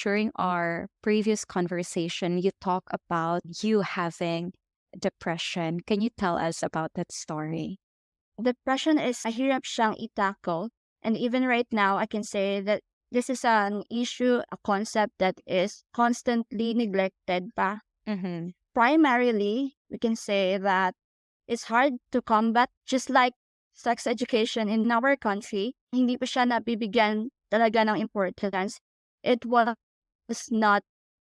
during our previous conversation, you talk about you having depression. Can you tell us about that story? Depression is mahirap siyang i-tackle. And even right now, I can say that this is an issue, a concept that is constantly neglected pa. Mm-hmm. Primarily, we can say that it's hard to combat, just like sex education in our country. Hindi pa siya nabibigyan talaga ng importance. It was not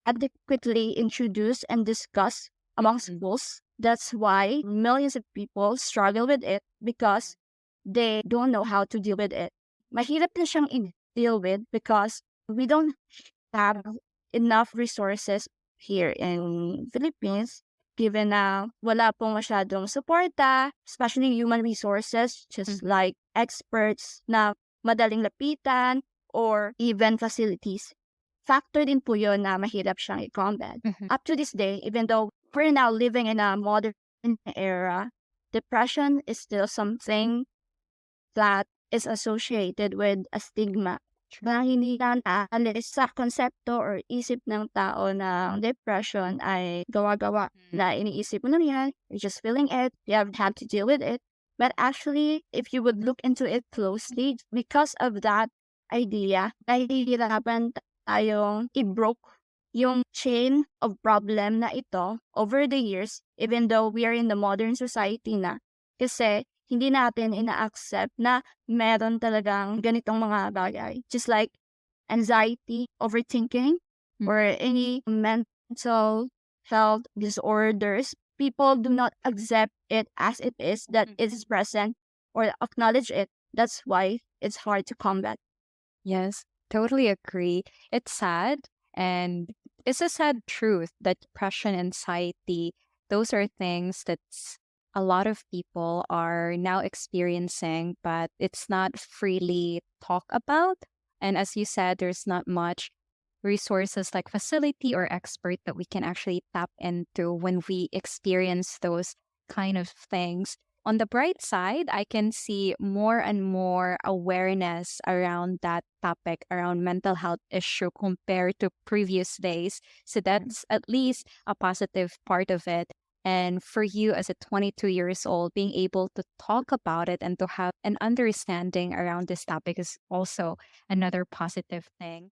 adequately introduced and discussed among Mm-hmm. schools. That's why millions of people struggle with it because they don't know how to deal with it. Mahirap na siyang i-deal with because we don't have enough resources here in Philippines given na wala pong masyadong suporta, especially human resources, just like experts na madaling lapitan or even facilities. Factor din po yun na mahirap siyang i-combat. Mm-hmm. Up to this day, even though we're now living in a modern era, depression is still something that is associated with a stigma. Parang hindi na naalis sa konsepto or isip ng tao na depression ay gawa-gawa na iniisip mo lang yan, you're just feeling it, you have to deal with it. But actually, if you would look into it closely, because of that idea, nahihirapan tayong i-broke yung chain of problem na ito over the years, even though we are in the modern society na. Kasi hindi natin ina-accept na meron talagang ganitong mga bagay. Just like anxiety, overthinking, or any mental health disorders, people do not accept it as it is, that it is present, or acknowledge it. That's why it's hard to combat. Yes, totally agree. It's sad, and it's a sad truth that depression, anxiety, those are things that a lot of people are now experiencing, but it's not freely talked about. And as you said, there's not much resources like facility or expert that we can actually tap into when we experience those kind of things. On the bright side, I can see more and more awareness around that topic, around mental health issue compared to previous days. So that's at least a positive part of it. And for you as a 22 years old, being able to talk about it and to have an understanding around this topic is also another positive thing.